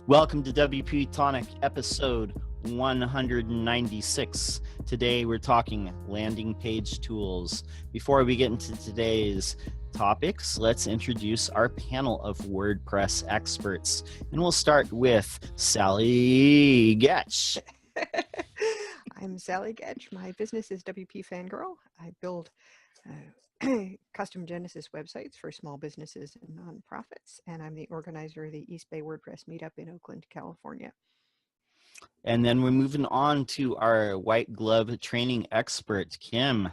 Welcome to WP-Tonic episode 196. Today we're talking landing page tools. Before we get into today's topics, let's introduce our panel of WordPress experts. And we'll start with Sally Getch. I'm Sally Getch. My business is WP Fangirl. I build custom Genesis websites for small businesses and nonprofits, and I'm the organizer of the East Bay WordPress meetup in Oakland, California. And then we're moving on to our white glove training expert, Kim.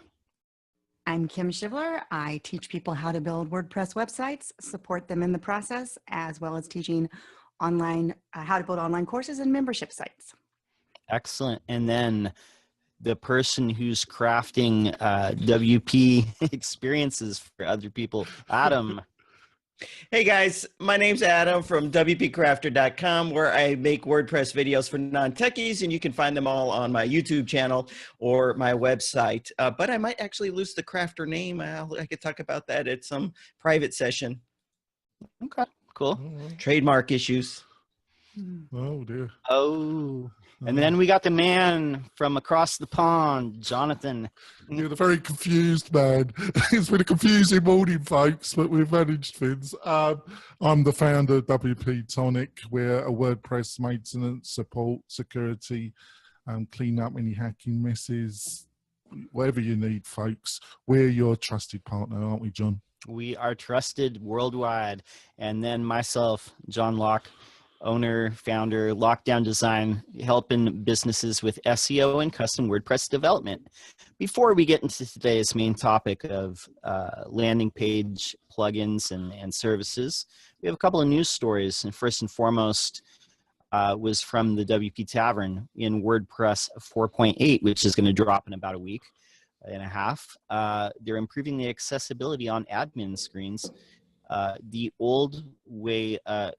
I'm Kim Shivler. I teach people how to build WordPress websites, support them in the process, as well as teaching online how to build online courses and membership sites. Excellent. And then the person who's crafting WP experiences for other people, Adam. Hey guys, my name's Adam from WPCrafter.com, where I make WordPress videos for non-techies, and you can find them all on my YouTube channel or my website. But I might actually lose the crafter name. I could talk about that at some private session. Okay, cool. Trademark issues. Oh dear. Oh. And then we got the man from across the pond, Jonathan. You're a very confused man. It's been a confusing morning, folks, but we've managed things. I'm the founder of WP-Tonic. We're a WordPress maintenance, support, security, clean up any hacking messes, whatever you need, folks. We're your trusted partner, aren't we, John? We are trusted worldwide. And then myself, John Locke, owner, founder, Lockdown Design, helping businesses with SEO and custom WordPress development. Before we get into today's main topic of landing page plugins and services, we have a couple of news stories. And first and foremost was from the WP Tavern in WordPress 4.8, which is going to drop in about a week and a half. They're improving the accessibility on admin screens. The old way that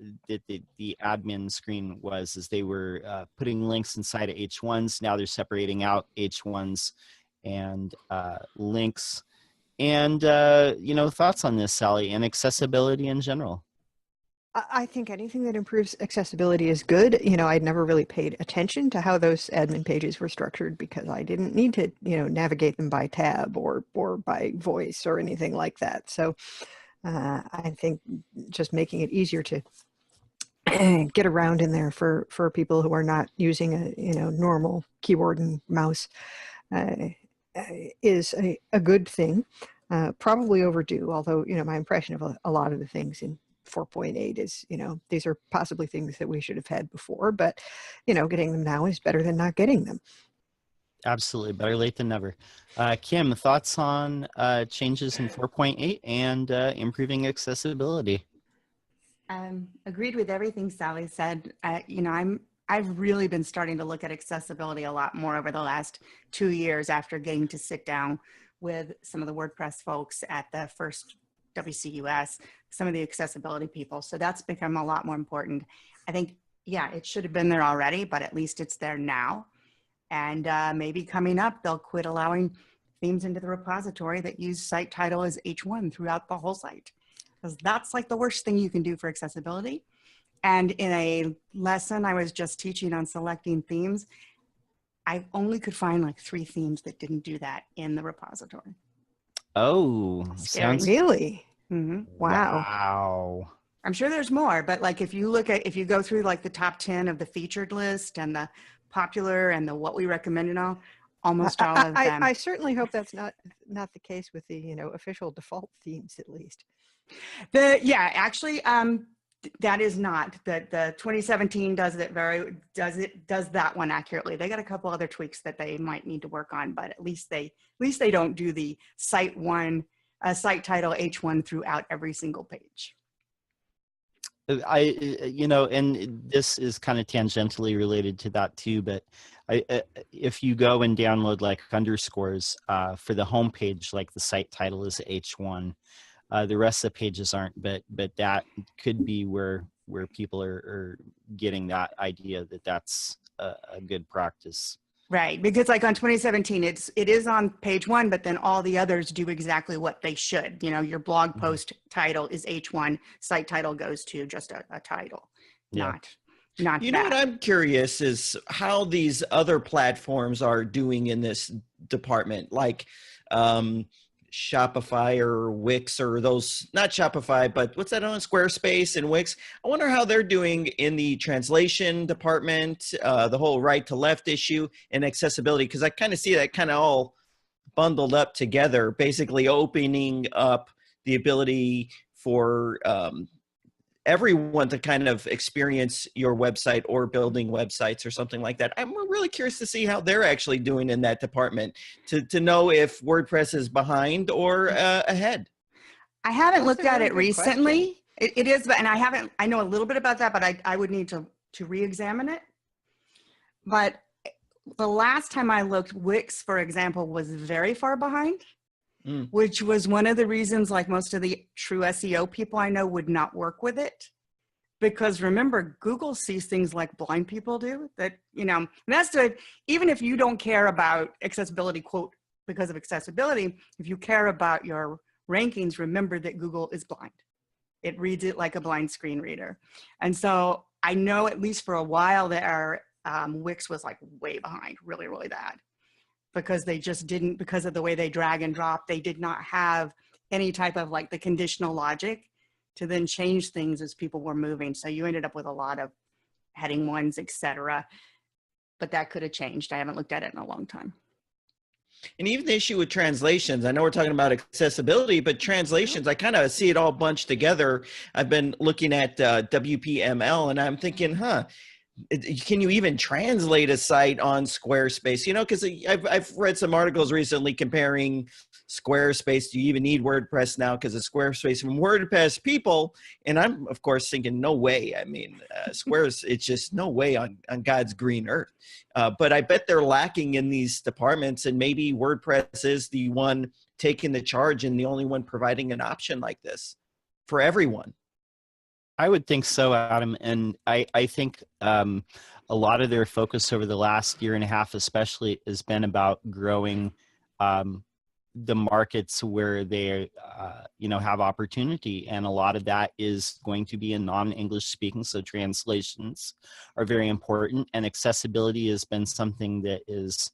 the admin screen was is they were putting links inside of H1s. Now they're separating out H1s and links. And, thoughts on this, Sally, and accessibility in general? I think anything that improves accessibility is good. I'd never really paid attention to how those admin pages were structured because I didn't need to, navigate them by tab or by voice or anything like that. So I think just making it easier to get around in there for people who are not using a normal keyboard and mouse is a good thing. Probably overdue, although my impression of a lot of the things in 4.8 is these are possibly things that we should have had before, but getting them now is better than not getting them. Absolutely. Better late than never. Kim, thoughts on changes in 4.8 and improving accessibility? Agreed with everything Sally said. I've really been starting to look at accessibility a lot more over the last 2 years after getting to sit down with some of the WordPress folks at the first WCUS, some of the accessibility people. So that's become a lot more important. I think, it should have been there already, but at least it's there now. And maybe coming up, they'll quit allowing themes into the repository that use site title as H1 throughout the whole site. Because that's like the worst thing you can do for accessibility. And in a lesson I was just teaching on selecting themes, I only could find like 3 themes that didn't do that in the repository. Oh, Sounds really? Mm-hmm. Wow. I'm sure there's more, but like if you go through like the top 10 of the featured list and the popular and the what we recommend and all, almost all of them. I certainly hope that's not the case with the official default themes, at least. That is not. The 2017 does that one accurately. They got a couple other tweaks that they might need to work on, but at least they don't do the site title H1 throughout every single page. And this is kind of tangentially related to that too, but if you go and download like underscores for the home page, like the site title is H1, the rest of the pages aren't, but that could be where people are getting that idea that that's a good practice. Right, because like on 2017, it is on page 1, but then all the others do exactly what they should. Your blog post title is H1, site title goes to just a title, not not You know what that. I'm curious is how these other platforms are doing in this department, like Shopify or Wix or those, not Shopify, but what's that on Squarespace and Wix. I wonder how they're doing in the translation department, the whole right to left issue and accessibility, because I kind of see that kind of all bundled up together, basically opening up the ability for everyone to kind of experience your website or building websites or something like that. I'm really curious to see how they're actually doing in that department to know if WordPress is behind or ahead. I haven't That's a looked at really it good recently. It is, and I know a little bit about that, but I would need to re-examine it. But the last time I looked, Wix, for example, was very far behind, which was one of the reasons, like most of the true SEO people I know would not work with it. Because remember, Google sees things like blind people do, that, you know, and that's good. Even if you don't care about accessibility, quote, because of accessibility, if you care about your rankings, remember that Google is blind. It reads it like a blind screen reader. And so I know at least for a while there, Wix was like way behind, really, really bad, because they just didn't, because of the way they drag and drop, they did not have any type of like the conditional logic to then change things as people were moving. So you ended up with a lot of heading ones, etc. But that could have changed. I haven't looked at it in a long time. And even the issue with translations, I know we're talking about accessibility, but translations, I kind of see it all bunched together. I've been looking at WPML and I'm thinking, can you even translate a site on Squarespace? You know, because I've read some articles recently comparing Squarespace. Do you even need WordPress now because of Squarespace from WordPress people? And I'm, of course, thinking, no way. I mean, Squares, it's just no way on God's green earth. But I bet they're lacking in these departments, and maybe WordPress is the one taking the charge and the only one providing an option like this for everyone. I would think so, Adam. And I think a lot of their focus over the last year and a half especially has been about growing the markets where they have opportunity. And a lot of that is going to be in non-English speaking. So translations are very important. And accessibility has been something that is,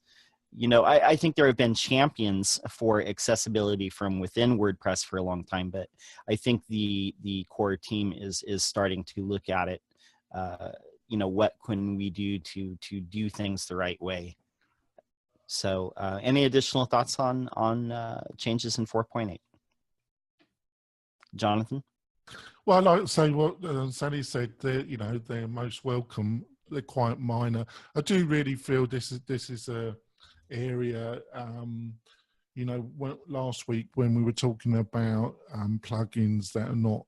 I think there have been champions for accessibility from within WordPress for a long time, but I think the core team is starting to look at it. What can we do to do things the right way? So, any additional thoughts on changes in 4.8? Jonathan? Well, I'd like to say what Sally said. They're most welcome. They're quite minor. I do really feel this is a area. Last week when we were talking about plugins that are not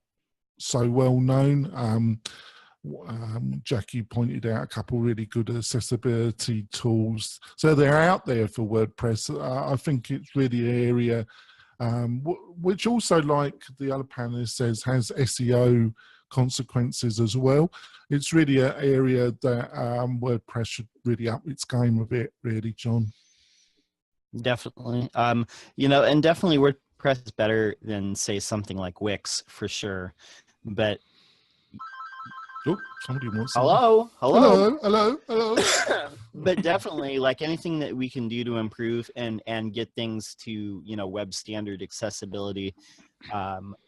so well known, Jackie pointed out a couple really good accessibility tools. So they're out there for WordPress. I think it's really an area which also, like the other panelist says, has SEO consequences as well. It's really an area that WordPress should really up its game a bit, really, John. Definitely. And definitely WordPress is better than, say, something like Wix for sure. But Oh, somebody wants hello. But definitely, like anything that we can do to improve and get things to web standard accessibility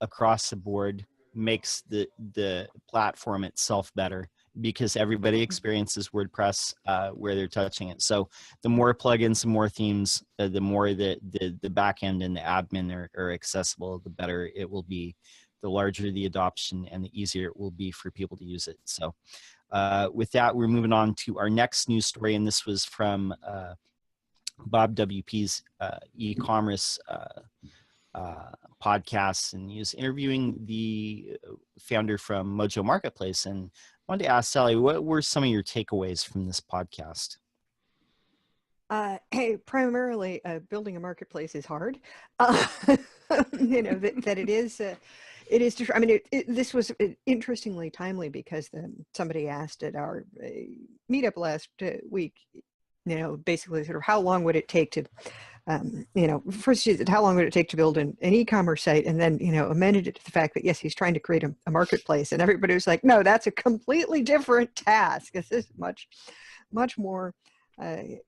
across the board makes the platform itself better, because everybody experiences WordPress where they're touching it. So the more plugins, the more themes, the more the back end and the admin are accessible, the better it will be. The larger the adoption and the easier it will be for people to use it. So with that, we're moving on to our next news story. And this was from Bob WP's e-commerce podcast. And he was interviewing the founder from Mojo Marketplace. And I wanted to ask Sally, what were some of your takeaways from this podcast? Primarily, building a marketplace is hard. That it is. It is. I mean, this was interestingly timely because somebody asked at our meetup last week, basically sort of how long would it take to you know, first she said, how long would it take to build an e-commerce site? And then, you know, amended it to the fact that, yes, he's trying to create a marketplace. And everybody was like, no, that's a completely different task. This is much, much more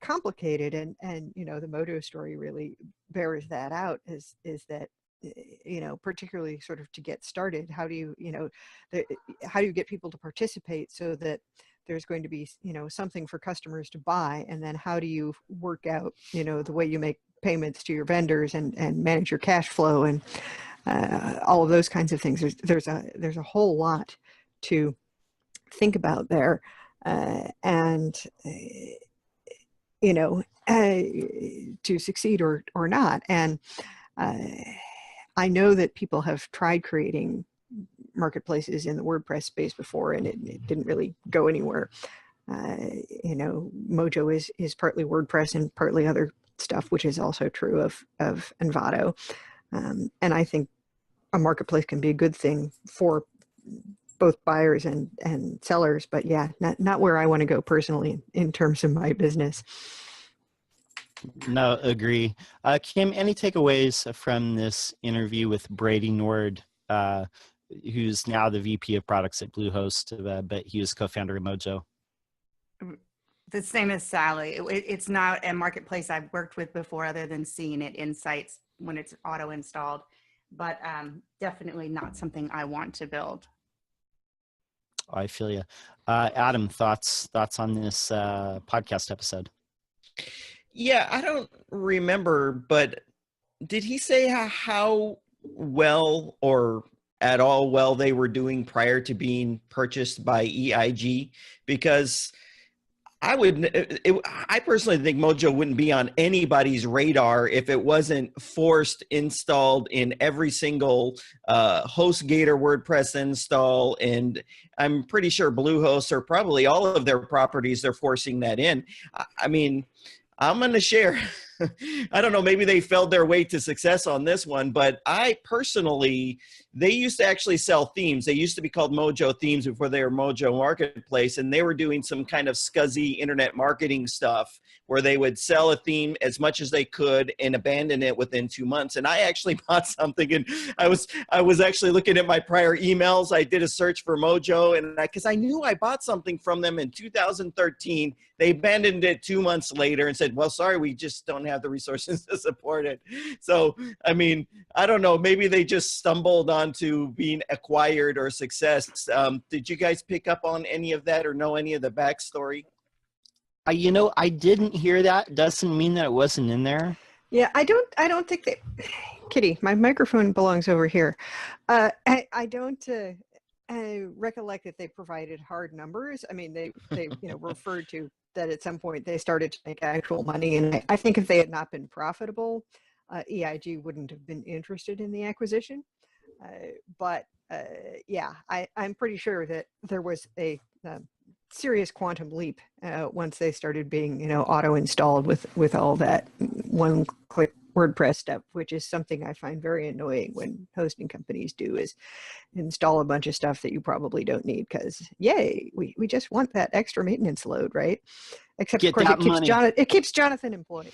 complicated. And, you know, the Mojo story really bears that out, is that, you know, particularly sort of to get started, how do you, you know, how do you get people to participate so that there's going to be, you know, something for customers to buy? And then how do you work out, you know, the way you make payments to your vendors and manage your cash flow and all of those kinds of things. There's a whole lot to think about there. And you know, to succeed or not. And I know that people have tried creating marketplaces in the WordPress space before, and it didn't really go anywhere. You know, Mojo is partly WordPress and partly other stuff, which is also true of Envato. And I think a marketplace can be a good thing for both buyers and sellers, but yeah, not where I want to go personally in terms of my business. No, agree. Kim, any takeaways from this interview with Brady Nord, who's now the VP of products at Bluehost, but he was co-founder of Mojo? The same as Sally. It's not a marketplace I've worked with before, other than seeing it in sites when it's auto installed, but definitely not something I want to build. I feel you. Adam, thoughts on this podcast episode? Yeah, I don't remember, but did he say how well or at all well they were doing prior to being purchased by EIG? Because I personally think Mojo wouldn't be on anybody's radar if it wasn't forced installed in every single HostGator WordPress install. And I'm pretty sure Bluehost, or probably all of their properties, they're forcing that in. I mean, I'm going to share. I don't know, maybe they fell their way to success on this one, but I personally, they used to actually sell themes. They used to be called Mojo Themes before they were Mojo Marketplace, and they were doing some kind of scuzzy internet marketing stuff where they would sell a theme as much as they could and abandon it within 2 months. And I actually bought something, and I was actually looking at my prior emails. I did a search for Mojo, and because I knew I bought something from them in 2013. They abandoned it 2 months later and said, well, sorry, we just don't have the resources to support it. So, I mean, I don't know, maybe they just stumbled onto being acquired or success. Did you guys pick up on any of that or know any of the backstory? You know, I didn't hear that. Doesn't mean that it wasn't in there. Yeah, I don't think that, Kitty, my microphone belongs over here. I don't recollect that they provided hard numbers. I mean, they you know, referred to that at some point they started to make actual money. And I think if they had not been profitable, EIG wouldn't have been interested in the acquisition. But yeah, I'm pretty sure that there was a serious quantum leap once they started being, you know, auto installed with all that one-click WordPress stuff, which is something I find very annoying when hosting companies do, is install a bunch of stuff that you probably don't need because, yay, we just want that extra maintenance load, right? Except, of course, it keeps Jonathan employed.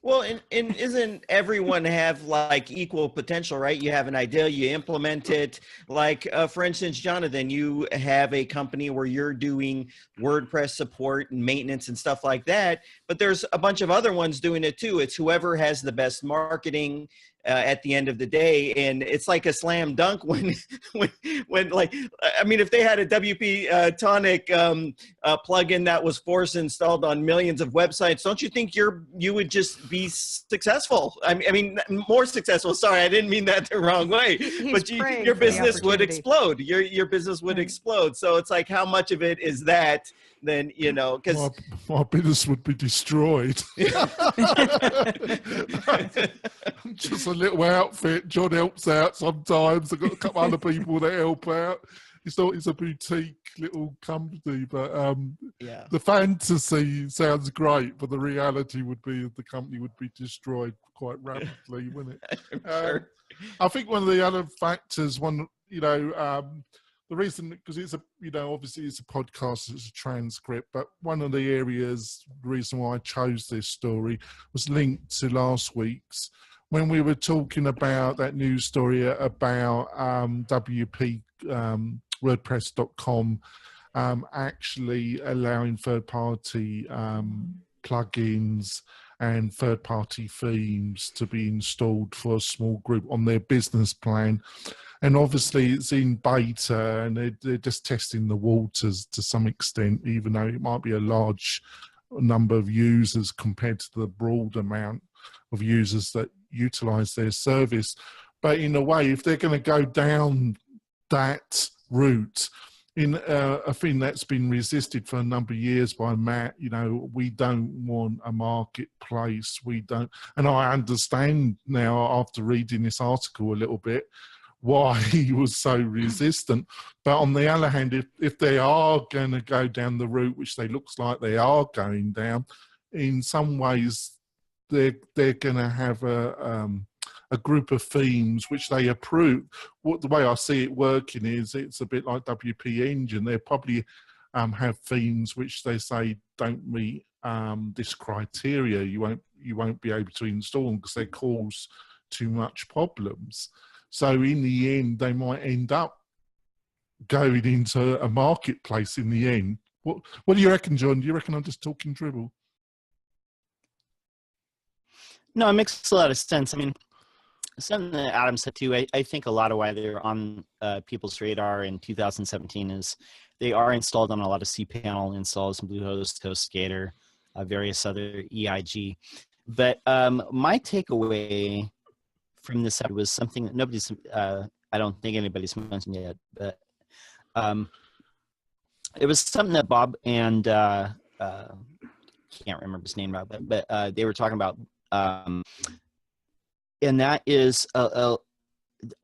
Well, and isn't everyone have like equal potential, right? You have an idea, you implement it. Like, for instance, Jonathan, you have a company where you're doing WordPress support and maintenance and stuff like that, but there's a bunch of other ones doing it too. It's whoever has the best marketing at the end of the day. And it's like a slam dunk when like, I mean, if they had a WP-Tonic plugin that was force installed on millions of websites, don't you think you would just be successful? I mean, more successful. Sorry, I didn't mean that the wrong way. But your business would explode. Your business would explode. So it's like, how much of it is that? Then, you know, because my business would be destroyed. Just a little outfit. John helps out sometimes. I've got a couple other people that help out. It's a boutique little company, but yeah, the fantasy sounds great, but the reality would be the company would be destroyed quite rapidly, wouldn't it? Sure. I think one of the other factors, the the reason, because it's obviously it's a podcast, it's a transcript, but one of the areas, the reason why I chose this story was linked to last week's, when we were talking about that news story about WordPress.com actually allowing third-party plugins and third-party themes to be installed for a small group on their business plan. And obviously it's in beta and they're just testing the waters to some extent, even though it might be a large number of users compared to the broad amount of users that utilize their service. But in a way, if they're going to go down that route, in a thing that's been resisted for a number of years by Matt, we don't want a marketplace. We don't, and I understand now after reading this article a little bit why he was so resistant. But on the other hand, if they are going to go down the route, which they looks like they are going down, in some ways they're going to have a group of themes which they approve. The way I see it working is it's a bit like WP Engine. They probably have themes which they say don't meet this criteria. You won't be able to install them because they cause too much problems. So in the end, they might end up going into a marketplace in the end. What do you reckon, John? Do you reckon I'm just talking dribble? No, it makes a lot of sense. I mean, something that Adam said too, I think a lot of why they're on people's radar in 2017 is they are installed on a lot of cPanel installs, Bluehost, HostGator, various other EIG. But my takeaway from this was something that nobody's, I don't think anybody's mentioned yet, but it was something that Bob and can't remember his name now, but they were talking about, and that is a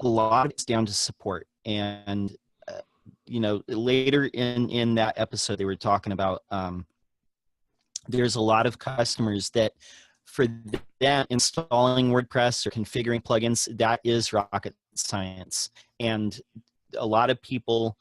lot of it's down to support. And later in that episode, they were talking about there's a lot of customers that for them installing WordPress or configuring plugins, that is rocket science. And a lot of people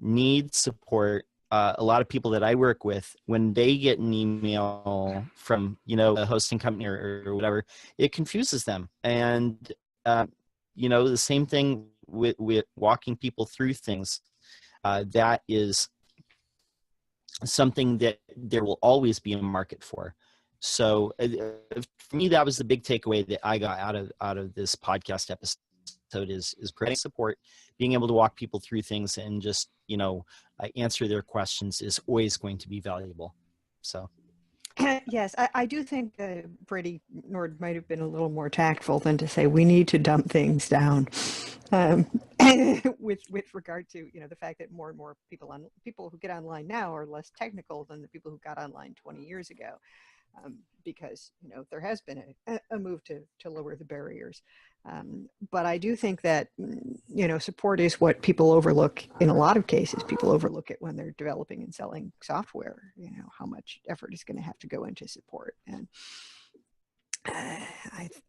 need support. A lot of people that I work with, when they get an email from, a hosting company or whatever, it confuses them. And, the same thing with walking people through things. That is something that there will always be a market for. So for me, that was the big takeaway that I got out of this podcast episode is providing support, being able to walk people through things and just, answer their questions is always going to be valuable. So. Yes, I do think Brady Nord might have been a little more tactful than to say we need to dump things down. With regard to the fact that more and more people who get online now are less technical than the people who got online 20 years ago, because there has been a move to lower the barriers. But I do think that support is what people overlook in a lot of cases. People overlook it when they're developing and selling software. How much effort is going to have to go into support, and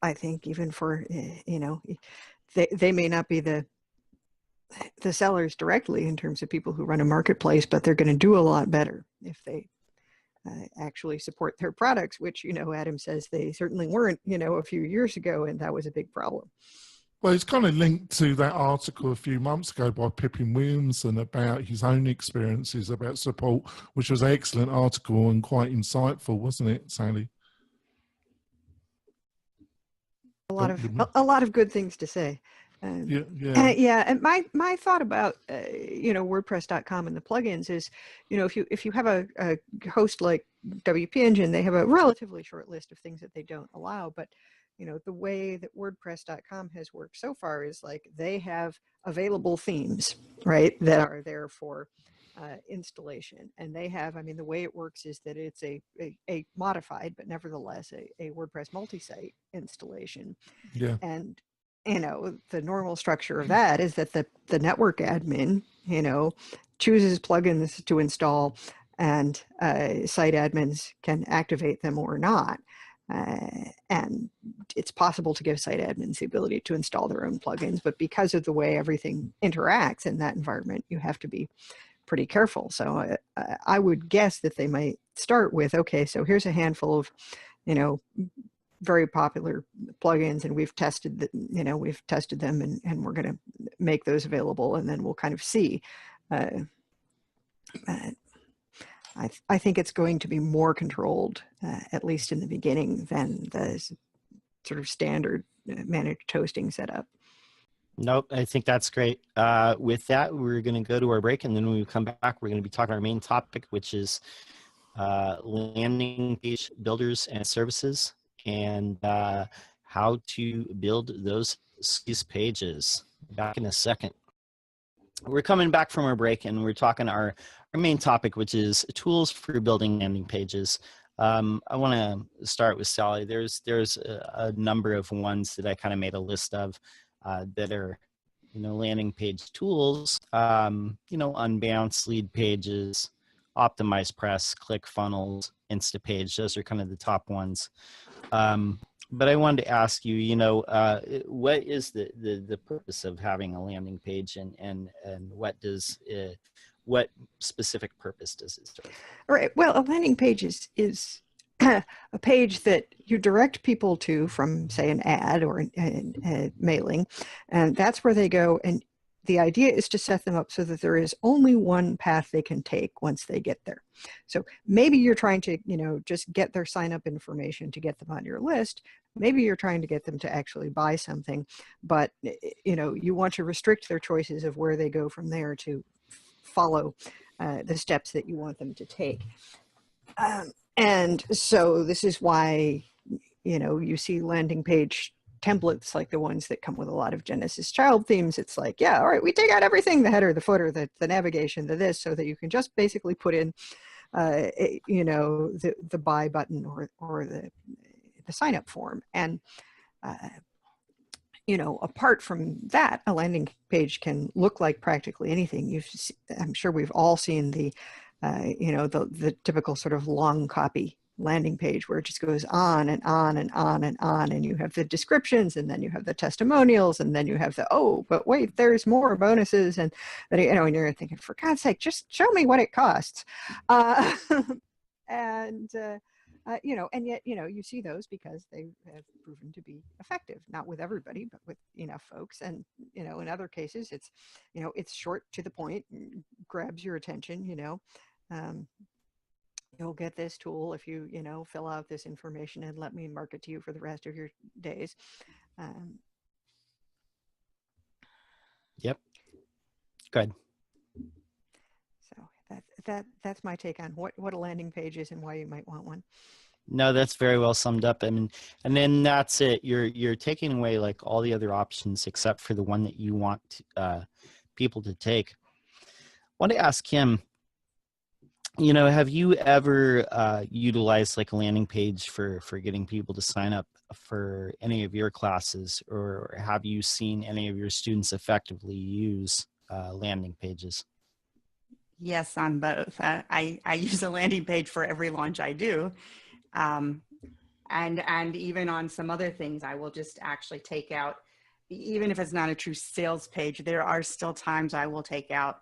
I think even for they may not be the sellers directly in terms of people who run a marketplace, but they're going to do a lot better if they actually support their products, which Adam says they certainly weren't a few years ago, and that was a big problem. Well, it's kind of linked to that article a few months ago by Pippin Williamson about his own experiences about support, which was an excellent article and quite insightful, wasn't it, Sally? A lot of good things to say. Yeah, and my thought about WordPress.com and the plugins is, if you have a host like WP Engine, they have a relatively short list of things that they don't allow. But the way that WordPress.com has worked so far is like they have available themes, right, that are there for installation, and they have. I mean, the way it works is that it's a modified, but nevertheless a WordPress multi-site installation. Yeah, and the normal structure of that is that the network admin, chooses plugins to install, and site admins can activate them or not. And it's possible to give site admins the ability to install their own plugins, but because of the way everything interacts in that environment, you have to be pretty careful. So I would guess that they might start with, okay, so here's a handful of, very popular plugins, and we've tested them, and we're going to make those available, and then we'll kind of see. I think it's going to be more controlled, at least in the beginning, than the sort of standard managed hosting setup. Nope, I think that's great. With that, we're going to go to our break, and then when we come back, we're going to be talking our main topic, which is landing page builders and services, and how to build those pages. Back in a second. We're coming back from our break, and we're talking our main topic, which is tools for building landing pages. I want to start with Sally. There's a number of ones that I kind of made a list of that are, landing page tools. Unbounce, lead pages, optimize press, ClickFunnels, Instapage. Those are kind of the top ones. But I wanted to ask you, what is the purpose of having a landing page, and what specific purpose does it serve? All right. Well, a landing page is a page that you direct people to from, say, an ad or a mailing, and that's where they go. And the idea is to set them up so that there is only one path they can take once they get there. So maybe you're trying to, just get their sign up information to get them on your list. Maybe you're trying to get them to actually buy something, but, you want to restrict their choices of where they go from there to follow the steps that you want them to take. And so this is why, you see landing page templates like the ones that come with a lot of Genesis child themes. It's like, yeah, all right, we take out everything, the header, the footer, the navigation, the this, so that you can just basically put in, the buy button or the sign up form. And, apart from that, a landing page can look like practically anything. I'm sure we've all seen the typical sort of long copy landing page where it just goes on and on and on and on, and you have the descriptions, and then you have the testimonials, and then you have the, oh, but wait, there's more bonuses, and then, and you're thinking, for God's sake, just show me what it costs. And yet, you see those because they have proven to be effective, not with everybody, but with enough folks. And, in other cases, it's, it's short to the point, grabs your attention, you'll get this tool if you, fill out this information and let me market to you for the rest of your days. Yep. Good. So that's my take on what a landing page is and why you might want one. No, that's very well summed up. And then that's it. You're taking away like all the other options except for the one that you want people to take. I want to ask him, have you ever utilized like a landing page for getting people to sign up for any of your classes, or have you seen any of your students effectively use landing pages? Yes, on both. I use a landing page for every launch I do. And even on some other things, I will just actually take out, even if it's not a true sales page, there are still times I will take out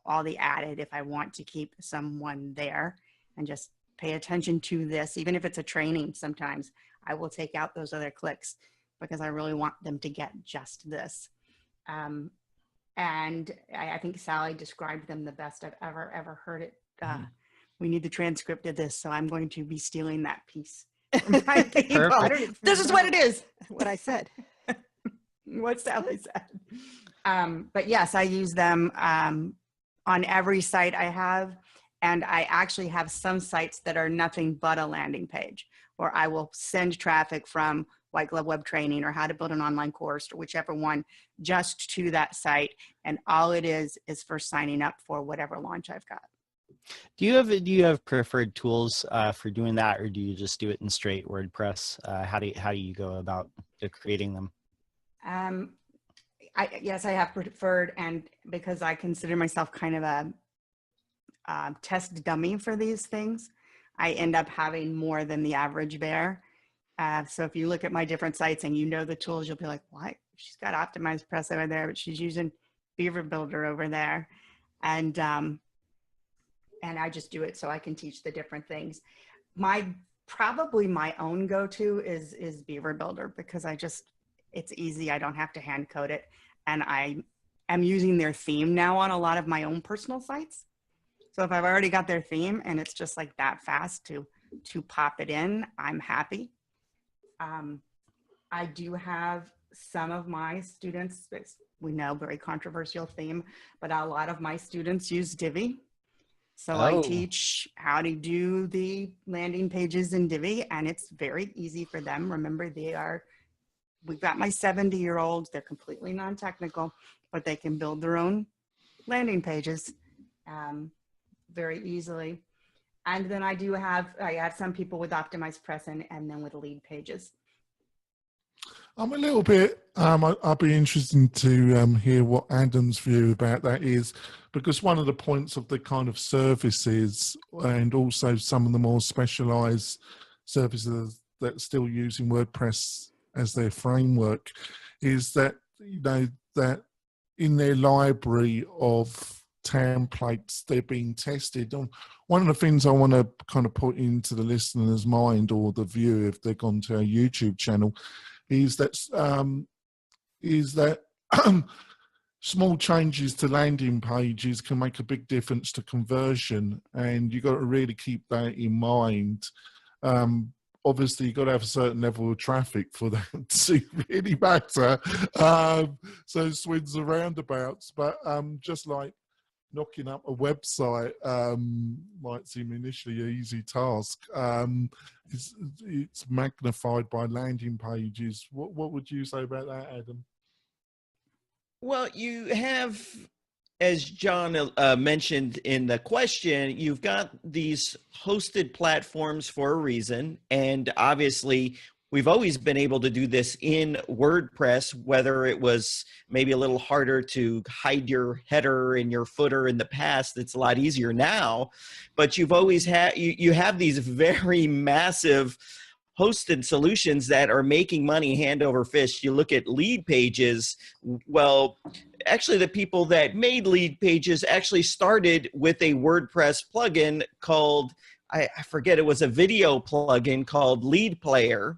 all the added if I want to keep someone there and just pay attention to this. Even if it's a training, sometimes I will take out those other clicks because I really want them to get just this. And I think Sally described them the best I've ever heard it. We need the transcript of this, so I'm going to be stealing that piece. This is what it is. What I said. What Sally said. But yes, I use them on every site I have. And I actually have some sites that are nothing but a landing page, or I will send traffic from White Glove Web Training or How to Build an Online Course, or whichever one, just to that site. And all it is for signing up for whatever launch I've got. Do you have preferred tools for doing that, or do you just do it in straight WordPress? How do you go about creating them? Yes, I have preferred, and because I consider myself kind of a test dummy for these things, I end up having more than the average bear. So if you look at my different sites and you know the tools, you'll be like, why? She's got Optimized Press over there, but she's using Beaver Builder over there. And I just do it so I can teach the different things. Probably my own go-to is Beaver Builder, because it's easy. I don't have to hand code it. And I am using their theme now on a lot of my own personal sites. So if I've already got their theme and it's just like that fast to pop it in, I'm happy. I do have some of my students, we know, very controversial theme, but a lot of my students use Divi. So I teach how to do the landing pages in Divi, and it's very easy for them. Remember, we've got my 70-year-olds, they're completely non-technical, but they can build their own landing pages very easily. And then I have some people with Optimized Press and then with lead pages. I'm a little bit, I'd be interested to hear what Adam's view about that is, because one of the points of the kind of services and also some of the more specialized services that are still using WordPress as their framework is that, that in their library of templates, they're being tested. And one of the things I want to kind of put into the listener's mind or the viewer if they've gone to our YouTube channel is that small changes to landing pages can make a big difference to conversion, and you've got to really keep that in mind. Obviously, you've got to have a certain level of traffic for that to really matter. So swings and roundabouts, but just like knocking up a website might seem initially an easy task. It's magnified by landing pages. What would you say about that, Adam? Well, you have, as John mentioned in the question, you've got these hosted platforms for a reason. And obviously, we've always been able to do this in WordPress, whether it was maybe a little harder to hide your header and your footer in the past. It's a lot easier now, but you've always had, you have these very massive hosted solutions that are making money hand over fist. You look at lead pages. Well, actually the people that made lead pages actually started with a WordPress plugin called, I forget, it was a video plugin called Lead Player.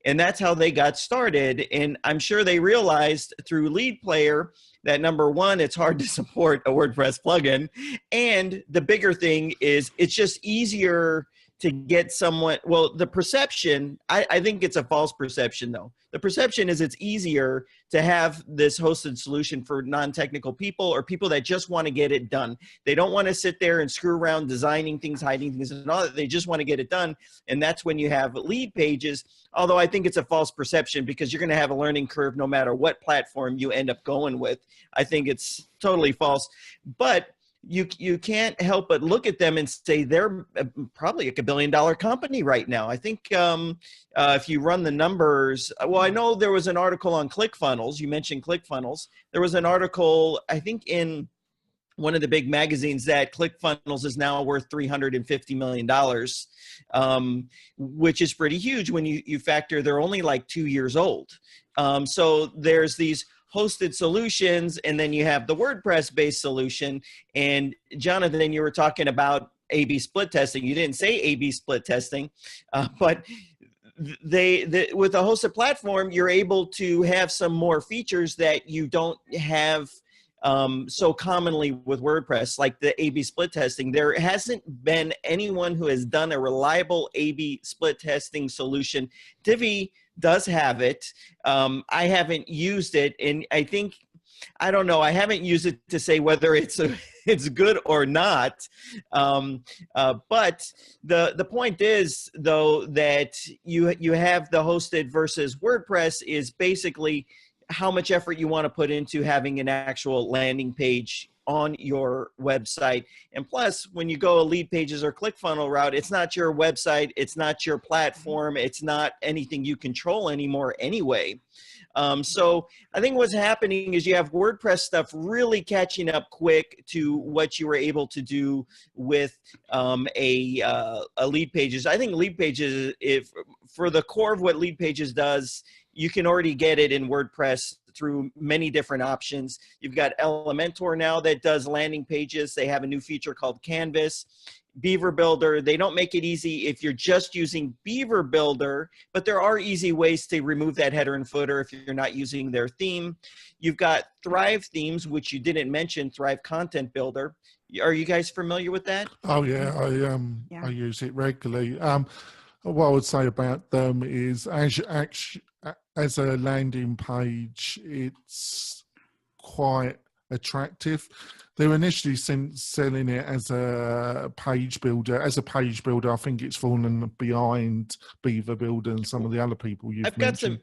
And that's how they got started. And I'm sure they realized through Lead Player that, number one, it's hard to support a WordPress plugin. And the bigger thing is it's just easier to get someone, well, the perception, I think it's a false perception though. The perception is it's easier to have this hosted solution for non-technical people or people that just want to get it done. They don't want to sit there and screw around designing things, hiding things and all that. They just want to get it done. And that's when you have lead pages. Although I think it's a false perception because you're going to have a learning curve no matter what platform you end up going with. I think it's totally false. But you can't help but look at them and say they're probably like $1 billion company right now. I think if you run the numbers, well, I know there was an article on ClickFunnels. You mentioned ClickFunnels. There was an article, I think, in one of the big magazines that ClickFunnels is now worth $350 million, which is pretty huge when you factor they're only like 2 years old. So there's these hosted solutions, and then you have the WordPress-based solution. And Jonathan, you were talking about A/B split testing. You didn't say A/B split testing, but with a hosted platform, you're able to have some more features that you don't have so commonly with WordPress, like the A/B split testing. There hasn't been anyone who has done a reliable A/B split testing solution. Divi does have it. I haven't used it, and I don't know. I haven't used it to say whether it's good or not. But the point is, though, that you have the hosted versus WordPress is basically how much effort you want to put into having an actual landing page on your website. And plus, when you go a lead pages or ClickFunnel route, it's not your website, it's not your platform, it's not anything you control anymore anyway. So I think what's happening is you have WordPress stuff really catching up quick to what you were able to do with a lead pages. I think lead pages, if for the core of what lead pages does, you can already get it in WordPress through many different options. You've got Elementor now that does landing pages. They have a new feature called Canvas. Beaver Builder, they don't make it easy if you're just using Beaver Builder, but there are easy ways to remove that header and footer if you're not using their theme. You've got Thrive Themes, which you didn't mention, Thrive Content Builder. Are you guys familiar with that? Oh yeah, I use it regularly. What I would say about them is as a landing page, it's quite attractive. They were initially selling it as a page builder. As a page builder, I think it's fallen behind Beaver Builder and some of the other people you've mentioned.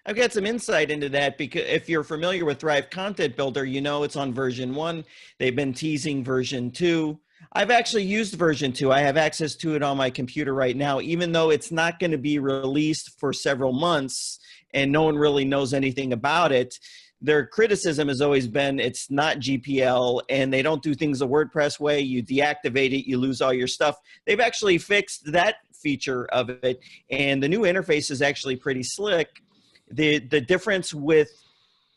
I've got some insight into that, because if you're familiar with Thrive Content Builder, you know it's on version 1. They've been teasing version 2. I've actually used version 2. I have access to it on my computer right now, even though it's not going to be released for several months and no one really knows anything about it. Their criticism has always been it's not GPL and they don't do things the WordPress way. You deactivate it, you lose all your stuff. They've actually fixed that feature of it, and the new interface is actually pretty slick. The difference with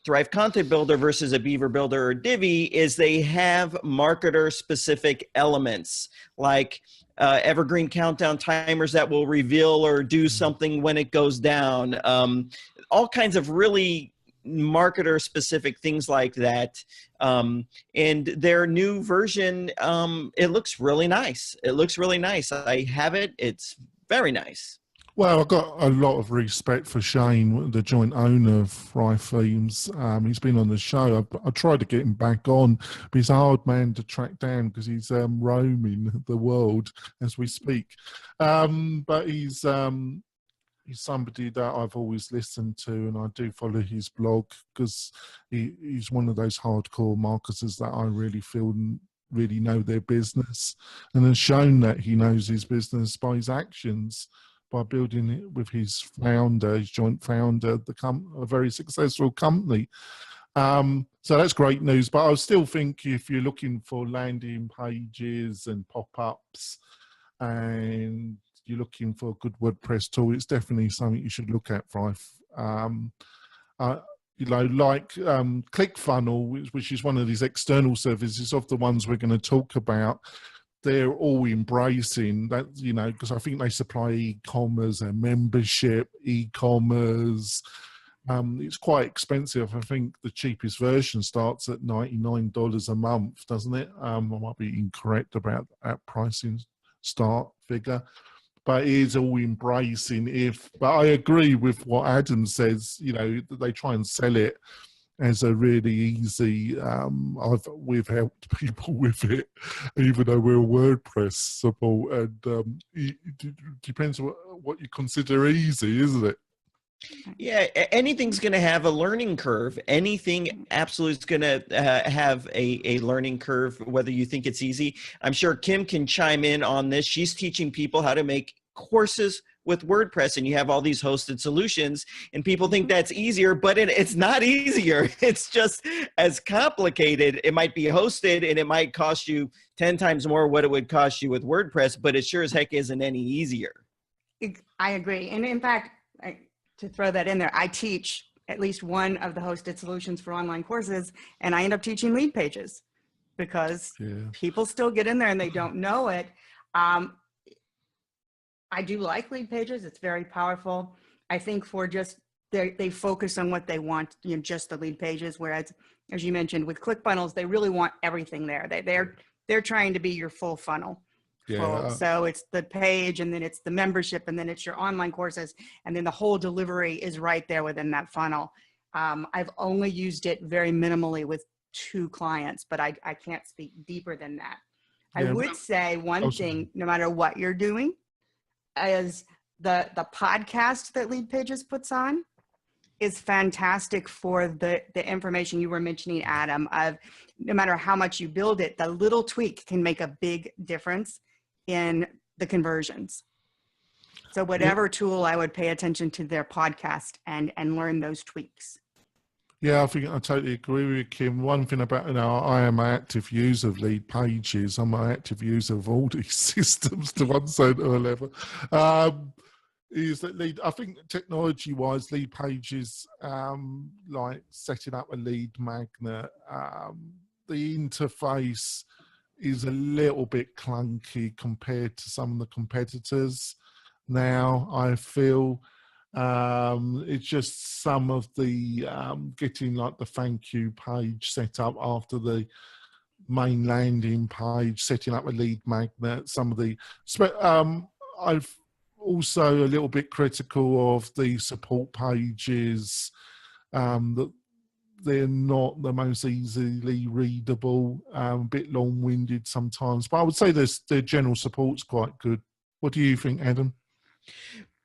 Thrive Content Builder versus a Beaver Builder or Divi is they have marketer specific elements like evergreen countdown timers that will reveal or do something when it goes down. All kinds of really marketer specific things like that. And their new version, it looks really nice. It looks really nice. I have it. It's very nice. Well, I've got a lot of respect for Shane, the joint owner of Thrive Themes. He's been on the show. I tried to get him back on, but he's a hard man to track down because he's roaming the world as we speak. But he's somebody that I've always listened to, and I do follow his blog because he's one of those hardcore marketers that I really feel really know their business, and has shown that he knows his business by his actions, by building it with his founder, his joint founder, a very successful company. So that's great news. But I still think if you're looking for landing pages and pop-ups and you're looking for a good WordPress tool, it's definitely something you should look at, Thrive. You know, like ClickFunnels, which is one of these external services of the ones we're going to talk about, they're all embracing that, you know, because I think they supply e-commerce and membership, e-commerce. It's quite expensive. I think the cheapest version starts at $99 a month, doesn't it? I might be incorrect about that pricing start figure, but it is all embracing. But I agree with what Adam says, you know, they try and sell it as a really easy, we've helped people with it, even though we're WordPress support, and it depends on what you consider easy, isn't it? Yeah, anything's going to have a learning curve. Anything absolutely is going to have a learning curve, whether you think it's easy. I'm sure Kim can chime in on this. She's teaching people how to make courses with WordPress, and you have all these hosted solutions, and people think that's easier, but it's not easier. It's just as complicated. It might be hosted and it might cost you 10 times more what it would cost you with WordPress, but it sure as heck isn't any easier. I agree. And in fact, to throw that in there, I teach at least one of the hosted solutions for online courses, and I end up teaching lead pages because people still get in there and they don't know it. I do like lead pages. It's very powerful. I think for just, they focus on what they want, you know, just the lead pages. Whereas, as you mentioned, with ClickFunnels, they really want everything there. They're trying to be your full funnel. Yeah. So it's the page, and then it's the membership, and then it's your online courses, and then the whole delivery is right there within that funnel. I've only used it very minimally with 2 clients, but I can't speak deeper than that. Yeah. I would say one thing, no matter what you're doing, is the podcast that Lead Pages puts on is fantastic for the information you were mentioning, Adam, of no matter how much you build it, the little tweak can make a big difference in the conversions. So whatever tool, I would pay attention to their podcast and learn those tweaks. Yeah, I think I totally agree with Kim. One thing about, I am an active user of Lead Pages. I'm an active user of all these systems to one certain level. Is that I think technology-wise, Lead Pages, like setting up a lead magnet, the interface is a little bit clunky compared to some of the competitors. Now, I feel it's just some of the getting like the thank you page set up after the main landing page, setting up a lead magnet, some of the I've also a little bit critical of the support pages, that they're not the most easily readable, a bit long-winded sometimes, but I would say their general support's quite good. What do you think, Adam?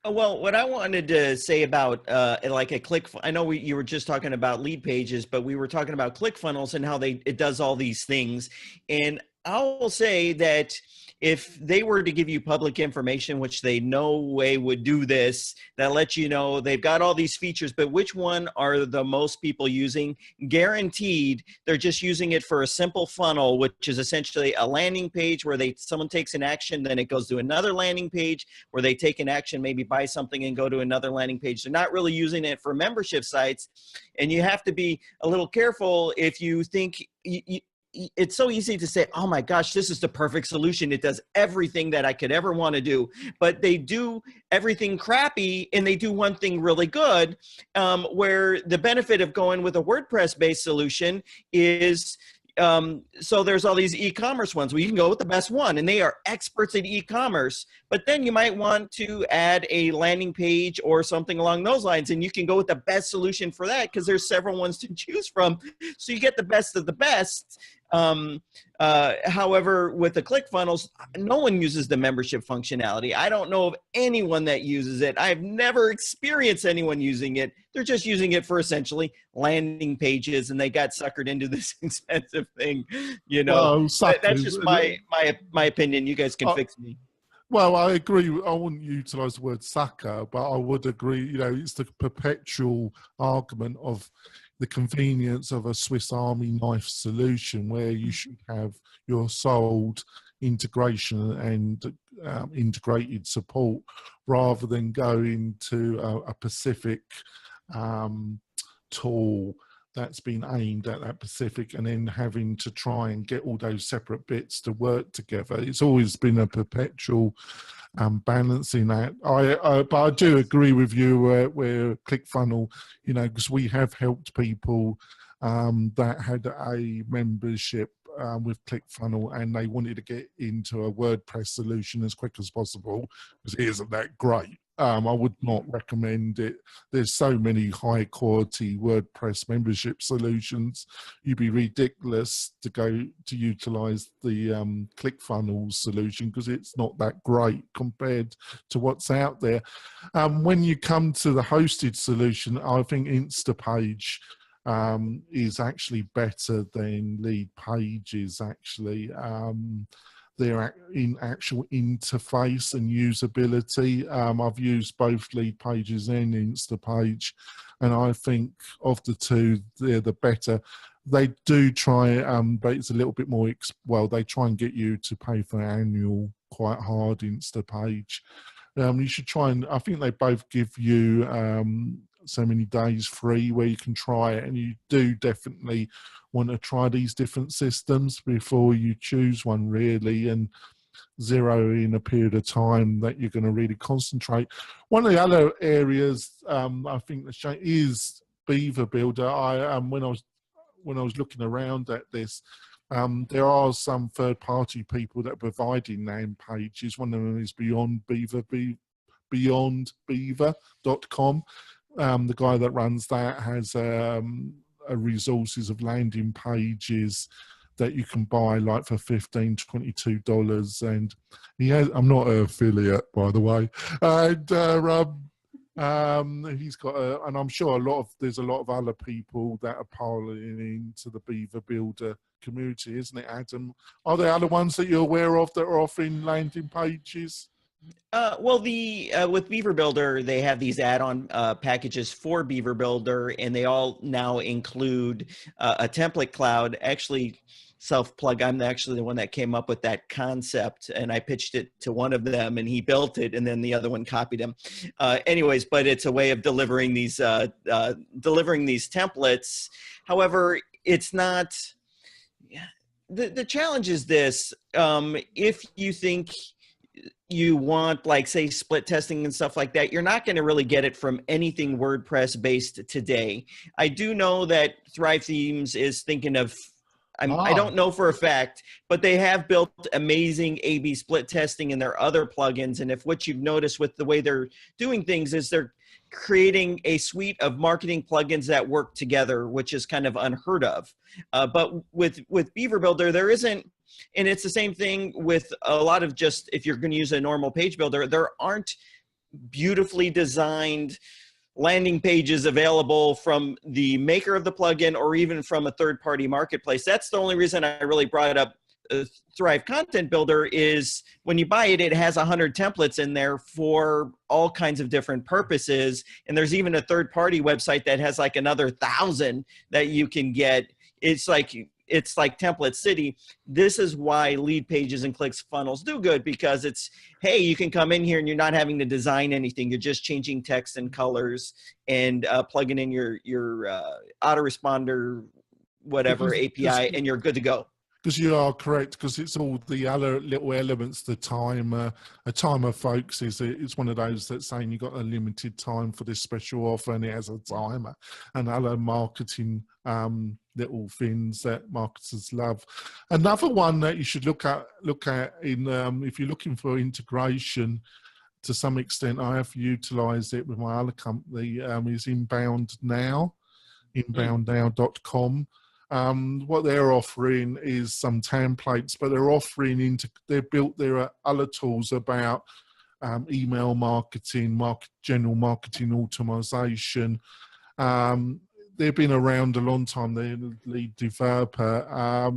Well, what I wanted to say about like a I know you were just talking about lead pages, but we were talking about ClickFunnels and how it does all these things. And I will say that if they were to give you public information, which they no way would do this, that lets you know they've got all these features, but which one are the most people using? Guaranteed, they're just using it for a simple funnel, which is essentially a landing page where someone takes an action, then it goes to another landing page where they take an action, maybe buy something and go to another landing page. They're not really using it for membership sites. And you have to be a little careful if you think it's so easy to say, oh my gosh, this is the perfect solution. It does everything that I could ever want to do, but they do everything crappy and they do one thing really good, where the benefit of going with a WordPress based solution is, so there's all these e-commerce ones where you can go with the best one and they are experts at e-commerce, but then you might want to add a landing page or something along those lines. And you can go with the best solution for that because there's several ones to choose from. So you get the best of the best. However, with the ClickFunnels, no one uses the membership functionality. I don't know of anyone that uses it. I've never experienced anyone using it. They're just using it for essentially landing pages, and they got suckered into this expensive thing. Well, that's just my opinion. You guys can fix me. Well, I agree. I wouldn't utilise the word sucker, but I would agree. It's the perpetual argument of the convenience of a Swiss Army knife solution where you should have your sold integration and integrated support rather than going to a Pacific tool that's been aimed at that Pacific and then having to try and get all those separate bits to work together. It's always been a perpetual balancing that. But I do agree with you where ClickFunnels, because we have helped people that had a membership with ClickFunnels and they wanted to get into a WordPress solution as quick as possible because it isn't that great. I would not recommend it. There's so many high quality WordPress membership solutions. You'd be ridiculous to go to utilize the ClickFunnels solution because it's not that great compared to what's out there. When you come to the hosted solution, I think Instapage is actually better than Lead Pages actually. Their actual interface and usability. I've used both Lead Pages and Instapage, and I think of the two, they're the better. They do try, but it's a little bit more, they try and get you to pay for annual quite hard, Instapage. You should try and, I think they both give you so many days free where you can try it, and you do definitely want to try these different systems before you choose one really and zero in a period of time that you're going to really concentrate. One of the other areas I think is Beaver Builder. When I was looking around at this, there are some third-party people that are providing land pages. One of them is beyondbeaver.com. The guy that runs that has resources of landing pages that you can buy like for $15, $22, and I'm not an affiliate, by the way, and he's got and I'm sure there's a lot of other people that are piling into the Beaver Builder community, isn't it, Adam? Are there other ones that you're aware of that are offering landing pages? Well, the with Beaver Builder, they have these add-on packages for Beaver Builder, and they all now include a template cloud. Actually, self-plug, I'm actually the one that came up with that concept, and I pitched it to one of them, and he built it, and then the other one copied him. Anyways, but it's a way of delivering these templates. However, it's not. The challenge is this: if you think you want, like, say, split testing and stuff like that, you're not going to really get it from anything WordPress based today. I do know that Thrive Themes is thinking of, I don't know for a fact, but they have built amazing A/B split testing in their other plugins. And if what you've noticed with the way they're doing things is they're creating a suite of marketing plugins that work together, which is kind of unheard of. But with Beaver Builder, there isn't. And it's the same thing with a lot of, just if you're going to use a normal page builder, there aren't beautifully designed landing pages available from the maker of the plugin or even from a third-party marketplace. That's the only reason I really brought up Thrive Content Builder is when you buy it, it has 100 templates in there for all kinds of different purposes. And there's even a third-party website that has like another 1,000 that you can get. It's like Template City. This is why Lead Pages and ClickFunnels do good, because it's, hey, you can come in here and you're not having to design anything. You're just changing text and colors and plugging in your autoresponder, whatever API, and you're good to go. Because you are correct, because it's all the other little elements. The timer, a timer, folks, it's one of those that's saying you got a limited time for this special offer, and it has a timer, and other marketing little things that marketers love. Another one that you should look at in if you're looking for integration. To some extent, I have utilised it with my other company. Is Inbound Now, inboundnow.com. What they're offering is some templates, but they're offering there are other tools about email marketing, general marketing automation. They've been around a long time. They're the lead developer.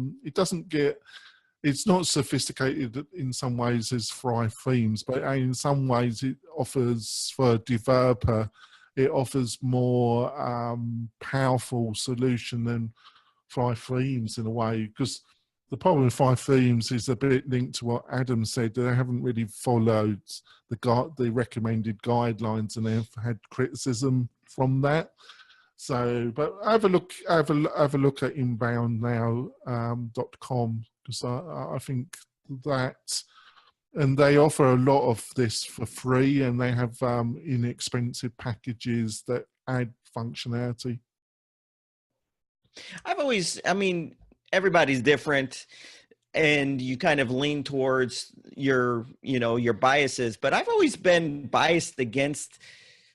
It's not sophisticated in some ways as Thrive Themes, but in some ways it offers, for a developer, it offers more powerful solution than Thrive Themes in a way, because the problem with Thrive Themes is a bit linked to what Adam said. They haven't really followed the recommended guidelines, and they've had criticism from that. So, but have a look at inboundnow.com, because I think that, and they offer a lot of this for free, and they have inexpensive packages that add functionality. Everybody's different, and you kind of lean towards your biases, but I've always been biased against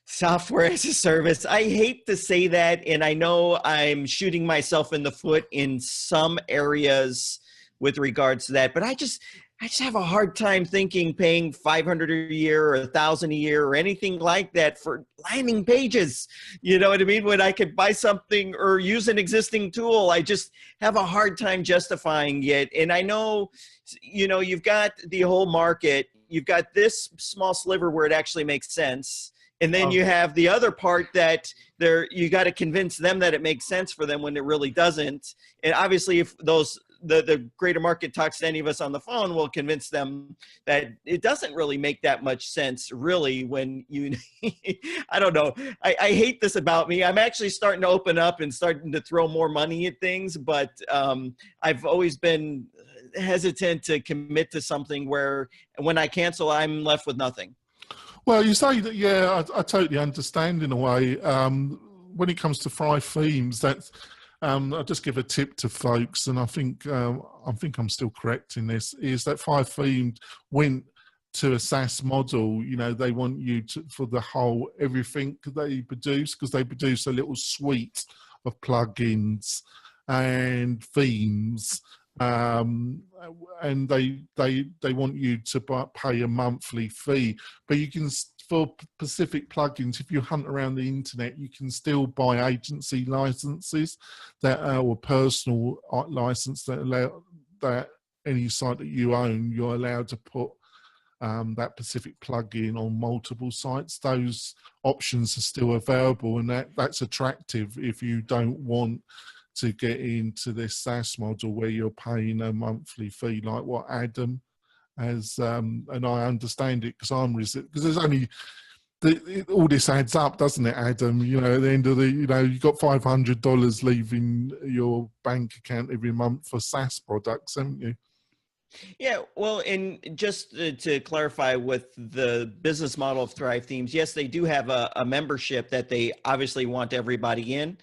software as a service. I hate to say that, and I know I'm shooting myself in the foot in some areas with regards to that, but I just have a hard time thinking paying $500 a year or $1,000 a year or anything like that for landing pages. You know what I mean? When I could buy something or use an existing tool, I just have a hard time justifying it. And I know, you've got the whole market. You've got this small sliver where it actually makes sense. And then you have the other part that you got to convince them that it makes sense for them when it really doesn't. And obviously, if the greater market talks to any of us on the phone, we'll convince them that it doesn't really make that much sense, really, when I don't know. I hate this about me. I'm actually starting to open up and starting to throw more money at things, but I've always been hesitant to commit to something where when I cancel, I'm left with nothing. Well, you say that, yeah, I totally understand in a way. When it comes to Thrive Themes, that's I'll just give a tip to folks, and I think I'm still correct in this, is that Thrive Themes went to a SaaS model. They want you to, for the whole everything they produce, because they produce a little suite of plugins and themes. And they want you to pay a monthly fee, but you can, for specific plugins, if you hunt around the internet, you can still buy agency licenses or personal license that allow that any site that you own, you're allowed to put that specific plugin on multiple sites. Those options are still available, and that's attractive if you don't want to get into this SaaS model where you're paying a monthly fee like what Adam has. And I understand it because there's only all this adds up, doesn't it, Adam? You know, at the end of the, you've got $500 leaving your bank account every month for SaaS products, haven't you? Yeah, well, and just to clarify with the business model of Thrive Themes, yes, they do have a membership that they obviously want everybody in.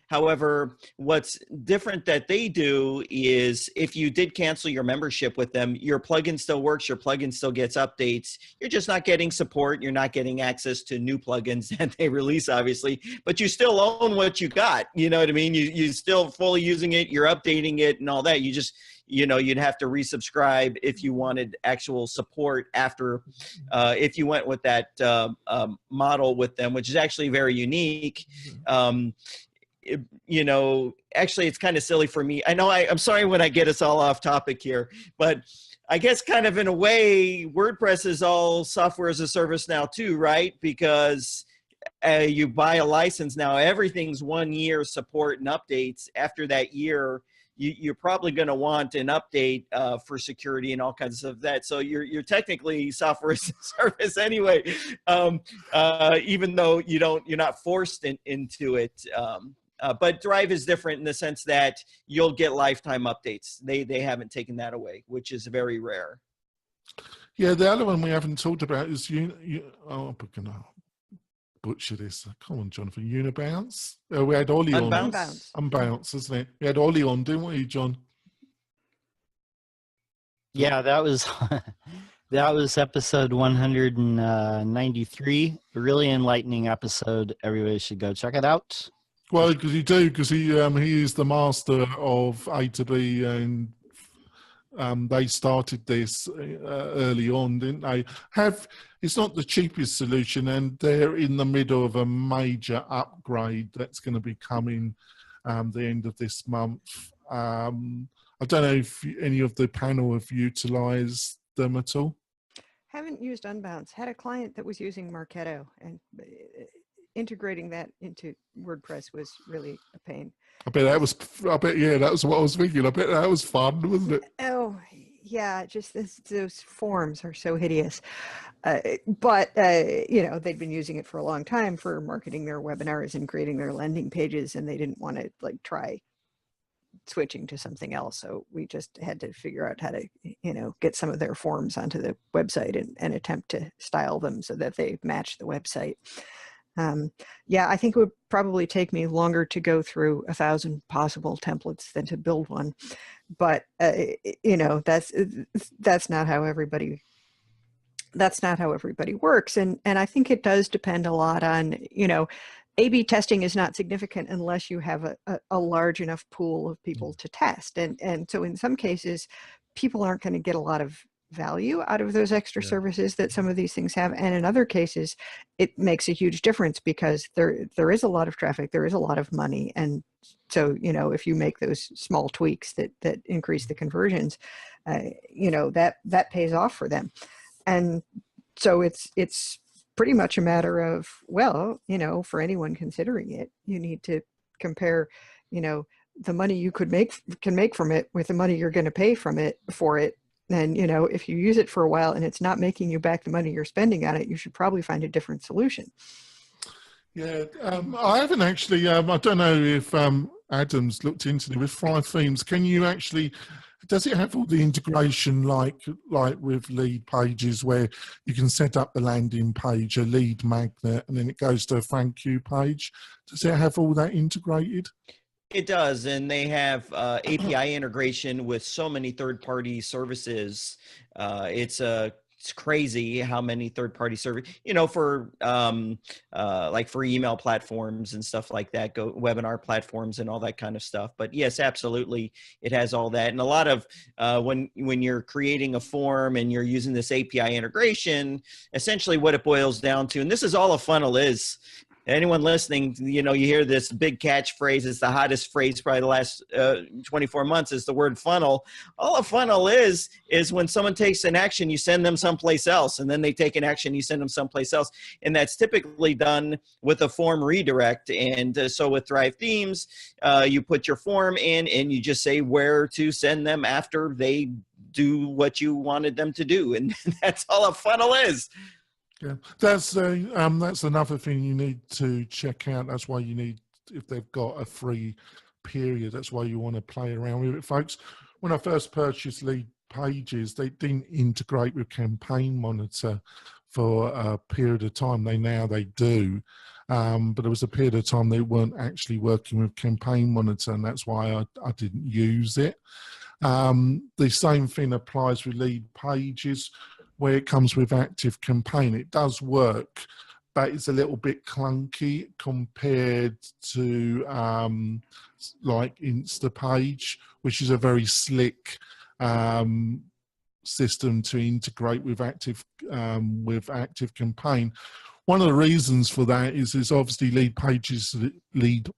However, what's different that they do is if you did cancel your membership with them, your plugin still works, your plugin still gets updates. You're just not getting support. You're not getting access to new plugins that they release, obviously, but you still own what you got. You know what I mean? You still fully using it, you're updating it and all that. You just, you'd have to resubscribe if you wanted actual support after, if you went with that model with them, which is actually very unique. Actually, it's kind of silly for me. I know I'm sorry when I get us all off topic here, but I guess kind of in a way, WordPress is all software as a service now too, right? Because you buy a license now, everything's 1 year support and updates. After that year, you're probably going to want an update for security and all kinds of that. So you're technically software as a service anyway, even though you're not forced into it. But Thrive is different in the sense that you'll get lifetime updates. They haven't taken that away, which is very rare. Yeah, the other one we haven't talked about is I'm gonna butcher this. Come on, Jonathan. Unibounce. We had Ollie on. Unbounce, isn't it? We had Ollie on, didn't we, John? Yeah, that was that was episode 193. A really enlightening episode. Everybody should go check it out. Well, because he is the master of A to B, and they started this early on, didn't they? It's not the cheapest solution, and they're in the middle of a major upgrade that's going to be coming the end of this month. I don't know if any of the panel have utilised them at all. Haven't used Unbounce. Had a client that was using Marketo, and integrating that into WordPress was really a pain. Yeah, that was what I was thinking. I bet that was fun, wasn't it? Oh, yeah, just those forms are so hideous. But they'd been using it for a long time for marketing their webinars and creating their landing pages, and they didn't want to try switching to something else. So we just had to figure out how to, get some of their forms onto the website and attempt to style them so that they match the website. I think it would probably take me longer to go through 1,000 possible templates than to build one, but that's not how everybody works, and I think it does depend a lot on A/B testing is not significant unless you have a large enough pool of people to test, and so in some cases people aren't going to get a lot of value out of those extra services that some of these things have, and in other cases it makes a huge difference because there is a lot of traffic, there is a lot of money, and so if you make those small tweaks that increase the conversions, that pays off for them. And so it's pretty much a matter of, for anyone considering it, you need to compare the money you can make from it with the money you're going to pay for it. And, if you use it for a while and it's not making you back the money you're spending on it, you should probably find a different solution. Yeah, I haven't actually, I don't know if Adam's looked into it with Thrive Themes. Can you actually, does it have all the integration like with lead pages where you can set up the landing page, a lead magnet, and then it goes to a thank you page? Does it have all that integrated? It does, and they have API integration with so many third-party services. It's crazy how many third-party service, for like for email platforms and stuff like that, webinar platforms and all that kind of stuff. But yes, absolutely, it has all that. And a lot of when you're creating a form and you're using this API integration, essentially what it boils down to, and this is all a funnel is Anyone listening, you know, you hear this big catchphrase. It's the hottest phrase probably the last 24 months is the word funnel. All a funnel is when someone takes an action, you send them someplace else, and then they take an action, you send them someplace else. And that's typically done with a form redirect. And so with Thrive Themes, you put your form in and you just say where to send them after they do what you wanted them to do. And that's all a funnel is. Yeah, that's another thing you need to check out. That's why you need, if they've got a free period, that's why you want to play around with it, folks. When I first purchased Lead Pages, they didn't integrate with Campaign Monitor for a period of time. They do, but there was a period of time they weren't actually working with Campaign Monitor, and that's why I didn't use it. The same thing applies with Lead Pages, where it comes with Active Campaign. It does work, but it's a little bit clunky compared to like Instapage, which is a very slick system to integrate with Active Campaign. One of the reasons for that is obviously Lead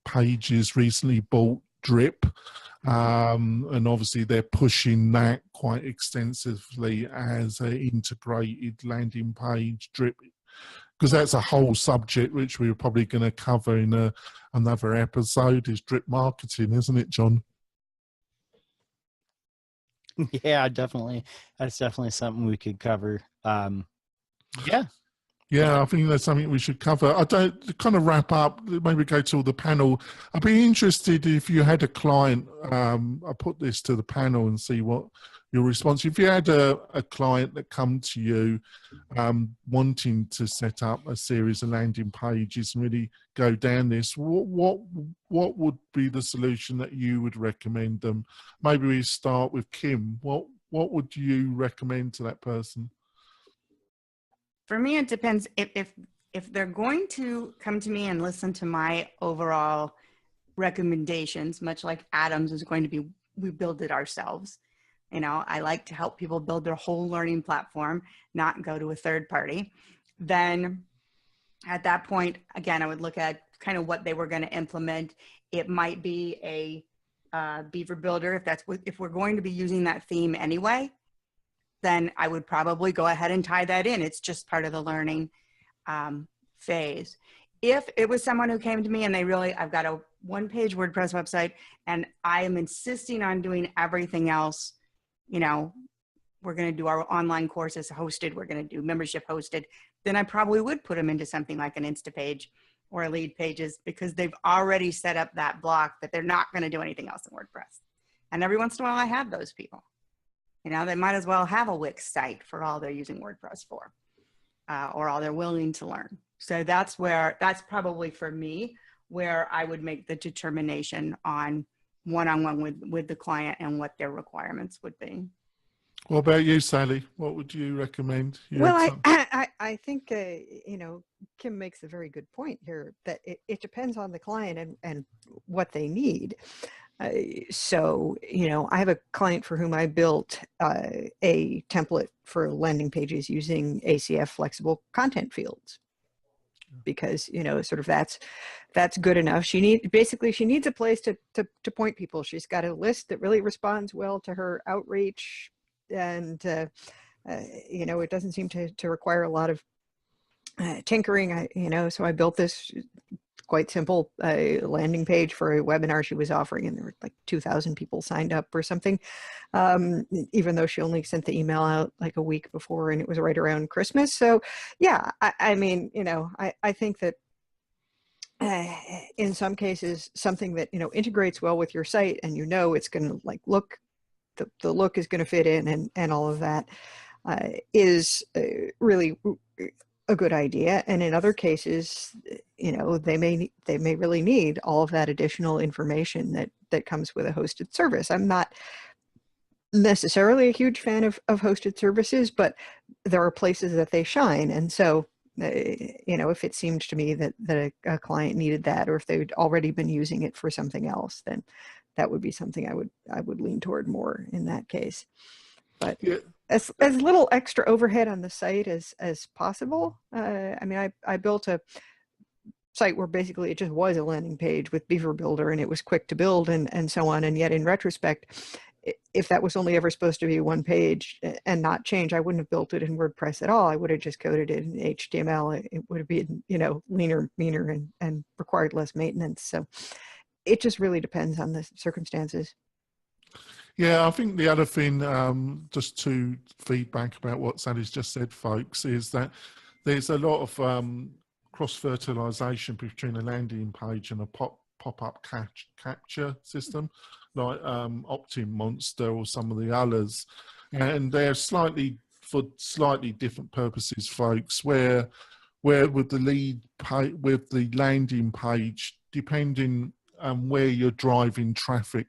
Pages recently bought Drip. And obviously they're pushing that quite extensively as an integrated landing page drip, because that's a whole subject which we're probably going to cover in another episode, is drip marketing, isn't it, John? Yeah, definitely. That's definitely something we could cover. Yeah. Yeah, I think that's something we should cover. To kind of wrap up, maybe go to the panel. I'd be interested if you had a client, I put this to the panel and see what your response. If you had a client that come to you wanting to set up a series of landing pages and really go down this, what would be the solution that you would recommend them? Maybe we start with Kim. What would you recommend to that person? For me, it depends. If they're going to come to me and listen to my overall recommendations, much like Adam's is going to be, we build it ourselves. You know, I like to help people build their whole learning platform, not go to a third party. Then at that point, again, I would look at kind of what they were going to implement. It might be a Beaver Builder if we're going to be using that theme anyway. Then I would probably go ahead and tie that in. It's just part of the learning phase. If it was someone who came to me and I've got a one-page WordPress website and I am insisting on doing everything else, you know, we're going to do our online courses hosted, we're going to do membership hosted, then I probably would put them into something like an Instapage or a Lead Pages, because they've already set up that block that they're not going to do anything else in WordPress. And every once in a while I have those people. You know, they might as well have a Wix site for all they're using WordPress for, or all they're willing to learn. So that's probably for me, where I would make the determination on one-on-one with the client and what their requirements would be. What about you, Sally? What would you recommend? I think, you know, Kim makes a very good point here, that it depends on the client and what they need. So, you know, I have a client for whom I built a template for landing pages using ACF flexible content fields, because, you know, sort of that's good enough. She needs a place to point people. She's got a list that really responds well to her outreach, and you know, it doesn't seem to require a lot of tinkering. So I built this quite simple landing page for a webinar she was offering, and there were like 2,000 people signed up or something, even though she only sent the email out like a week before, and it was right around Christmas. So yeah, I mean, you know, I think that in some cases, something that, you know, integrates well with your site, and you know it's going to like look, the look is going to fit in, and all of that is really a good idea. And in other cases, you know, they may really need all of that additional information that comes with a hosted service. I'm not necessarily a huge fan of hosted services, but there are places that they shine. And so, you know, if it seemed to me that a client needed that, or if they'd already been using it for something else, then that would be something I would lean toward more in that case. But yeah, as little extra overhead on the site as possible. I mean, I built site where basically it just was a landing page with Beaver Builder and it was quick to build and so on. And yet in retrospect, if that was only ever supposed to be one page and not change, I wouldn't have built it in WordPress at all. I would have just coded it in HTML. It would have been, leaner, meaner, and required less maintenance. So it just really depends on the circumstances. Yeah, I think the other thing, just to feedback about what Sally's just said, folks, is that there's a lot of cross-fertilization between a landing page and a pop-up capture system, like Monster or some of the others. And they're for slightly different purposes, folks, where with the with the landing page, depending on where you're driving traffic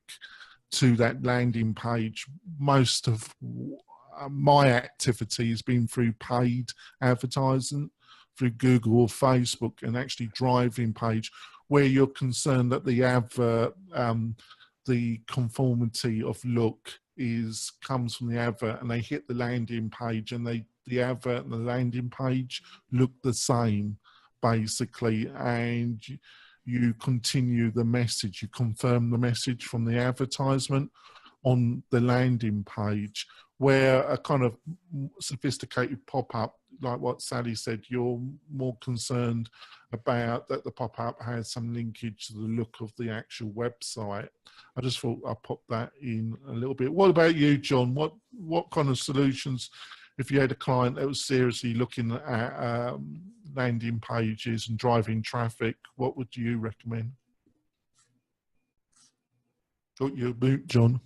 to that landing page, most of my activity has been through paid advertising through Google or Facebook, and actually driving page where you're concerned that the advert, the conformity of look comes from the advert, and they hit the landing page, and the advert and the landing page look the same basically, and you continue the message, you confirm the message from the advertisement on the landing page, where a kind of sophisticated pop-up, like what Sally said, you're more concerned about that the pop-up has some linkage to the look of the actual website. I just thought I'd pop that in a little bit. What about you, John? What kind of solutions, if you had a client that was seriously looking at landing pages and driving traffic, what would you recommend? Got your boot, John.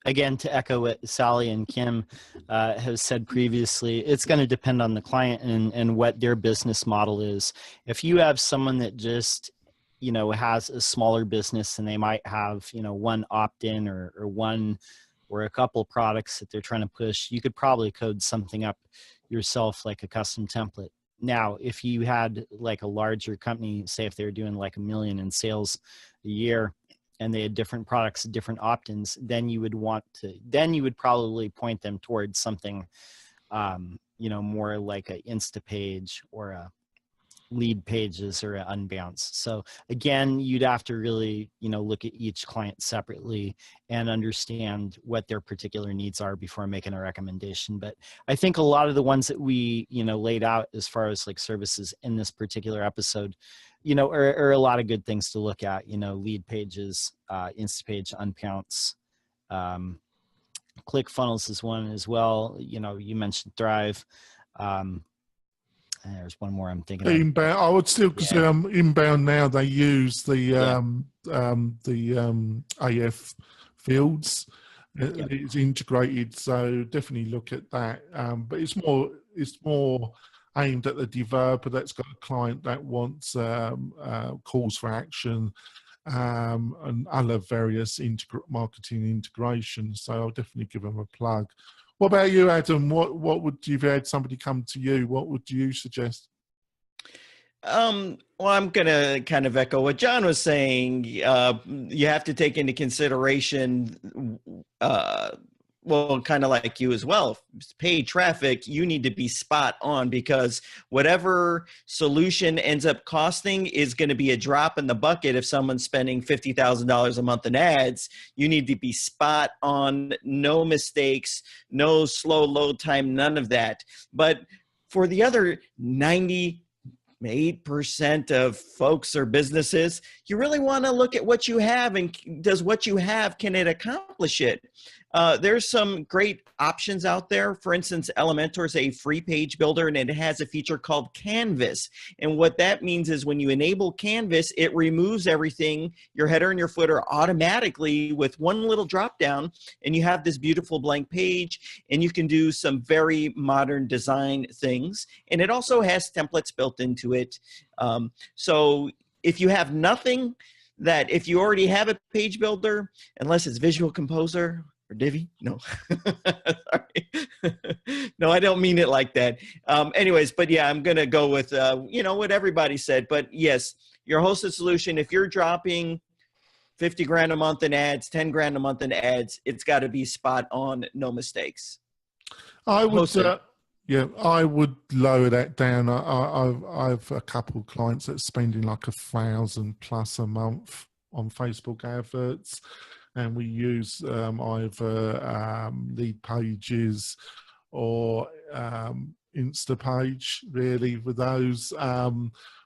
Again, to echo what Sally and Kim have said previously, it's going to depend on the client and what their business model is. If you have someone that just, has a smaller business and they might have, one opt-in or one or a couple products that they're trying to push, you could probably code something up yourself, like a custom template. Now, if you had like a larger company, say if they were doing like $1 million in sales a year, and they had different products, different opt-ins, then you would probably point them towards something, more like a Instapage or a Lead Pages or an Unbounce. So again, you'd have to really, look at each client separately and understand what their particular needs are before making a recommendation. But I think a lot of the ones that we, laid out as far as like services in this particular episode, are a lot of good things to look at, Lead Pages, Instapage, Unbounce, ClickFunnels is one as well. You mentioned Thrive. And there's one more I'm thinking of. Inbound. I would still consider inbound now. They use the AF fields. It's integrated, so definitely look at that. But it's more aimed at the developer that's got a client that wants calls for action and other various marketing integrations. So I'll definitely give them a plug. What about you, Adam? What would you, if you had somebody come to you, what would you suggest? Well, I'm going to kind of echo what John was saying. You have to take into consideration, kind of like you as well, paid traffic, you need to be spot on, because whatever solution ends up costing is going to be a drop in the bucket. If someone's spending $50,000 a month in ads, you need to be spot on, no mistakes, no slow load time, none of that. But for the other 98% of folks or businesses, you really want to look at what you have, and does what you have, can it accomplish it? There's some great options out there. For instance, Elementor is a free page builder, and it has a feature called Canvas. And what that means is when you enable Canvas, it removes everything, your header and your footer, automatically with one little drop down, and you have this beautiful blank page, and you can do some very modern design things. And it also has templates built into it. So if you have nothing, that if you already have a page builder, unless it's Visual Composer or Divi, no, sorry. No, I don't mean it like that. Anyways, but yeah, I'm going to go with, what everybody said. But yes, your hosted solution, if you're dropping 50 grand a month in ads, 10 grand a month in ads, it's got to be spot on, no mistakes. I would, Yeah, I would lower that down. I've a couple of clients that are spending like $1,000+ a month on Facebook adverts, and we use either lead pages or Instapage really with those.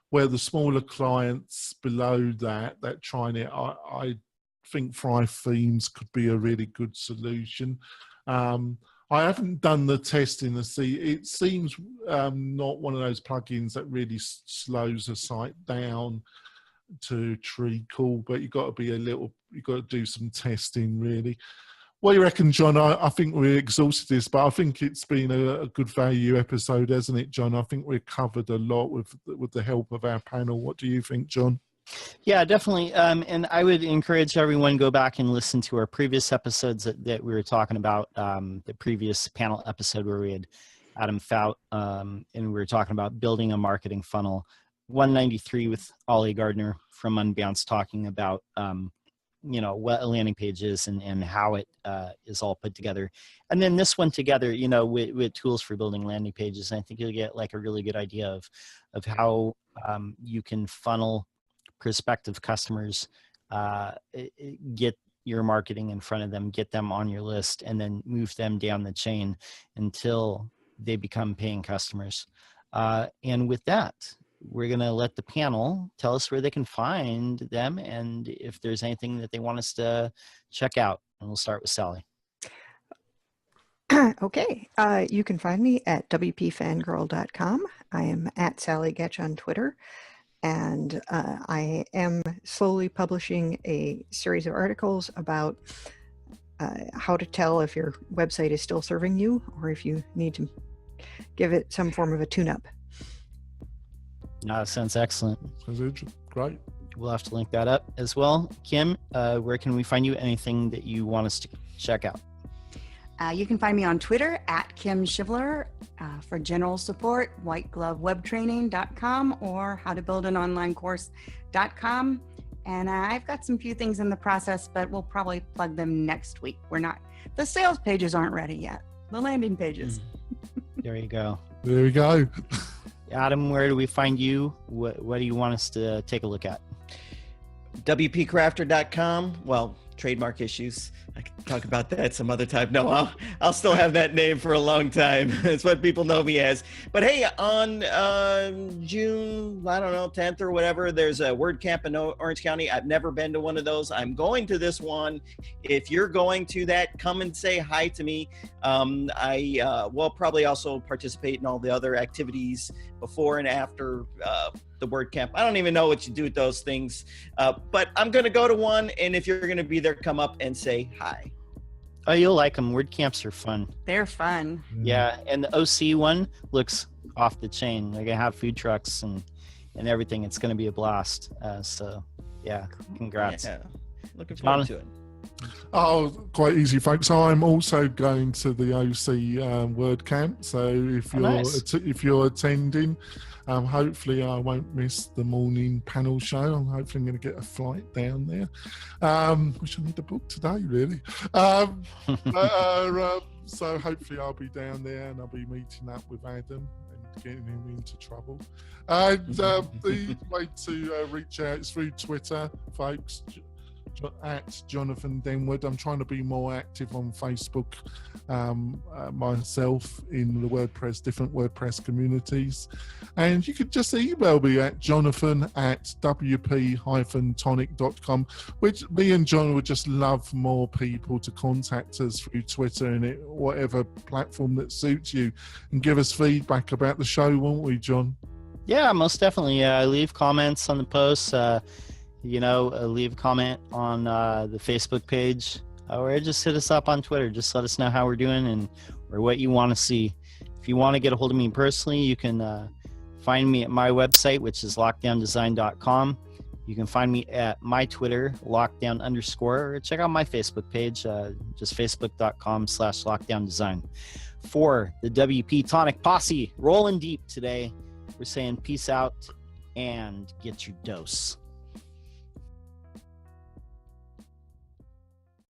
Where the smaller clients below that trying it, I think Thrive Themes could be a really good solution. I haven't done the testing to see. It seems not one of those plugins that really slows a site down to treacle, but you've got to do some testing really. What do you reckon, John? I think we exhausted this, but I think it's been a good value episode, hasn't it, John? I think we've covered a lot with the help of our panel. What do you think, John? Yeah, definitely. And I would encourage everyone to go back and listen to our previous episodes that we were talking about, the previous panel episode where we had Adam Fout, and we were talking about building a marketing funnel. 193 with Ollie Gardner from Unbounce talking about what a landing page is and how it is all put together. And then this one together, with tools for building landing pages. And I think you'll get like a really good idea of how you can funnel prospective customers, get your marketing in front of them, get them on your list, and then move them down the chain until they become paying customers. And with that, we're going to let the panel tell us where they can find them and if there's anything that they want us to check out. And we'll start with Sally. Okay, you can find me at WPFangirl.com. I am at Sally Getch on Twitter. And I am slowly publishing a series of articles about how to tell if your website is still serving you or if you need to give it some form of a tune-up. Sounds excellent. Sounds great. We'll have to link that up as well. Kim, where can we find you? Anything that you want us to check out? You can find me on Twitter at Kim Shivler. For general support, whiteglovewebtraining.com or howtobuildanonlinecourse.com. And I've got some few things in the process, but we'll probably plug them next week. The sales pages aren't ready yet. The landing pages. There you go. There we go. Adam, where do we find you? What do you want us to take a look at? WPCrafter.com. Well, trademark issues. I can talk about that some other time. No, I'll still have that name for a long time. It's what people know me as. But hey, on June, 10th or whatever, there's a WordCamp in Orange County. I've never been to one of those. I'm going to this one. If you're going to that, come and say hi to me. I will probably also participate in all the other activities before and after the WordCamp. I don't even know what you do with those things, but I'm going to go to one, and if you're going to be there, come up and say hi. Oh, you'll like them. WordCamps are fun. They're fun. Yeah, and the OC one looks off the chain. They're going to have food trucks and everything. It's going to be a blast. So, yeah, congrats. Yeah. Looking forward to it. Oh, quite easy, folks. I'm also going to the OC WordCamp. So if you're attending, hopefully I won't miss the morning panel show. I'm going to get a flight down there, which I need to book today, really. So hopefully I'll be down there and I'll be meeting up with Adam and getting him into trouble. And the way to reach out is through Twitter, folks. At Jonathan Denwood. I'm trying to be more active on Facebook myself in the different WordPress communities. And you could just email me at jonathan@wp-tonic.com, which me and John would just love more people to contact us through Twitter and whatever platform that suits you, and give us feedback about the show, won't we, John? Yeah, most definitely. Leave comments on the posts. Leave a comment on the Facebook page, or just hit us up on Twitter. Just let us know how we're doing or what you want to see. If you want to get a hold of me personally, you can find me at my website, which is lockdowndesign.com. You can find me at my Twitter, lockdown_, or check out my Facebook page, just facebook.com/lockdowndesign. For the WP-Tonic posse, rolling deep today, we're saying peace out and get your dose.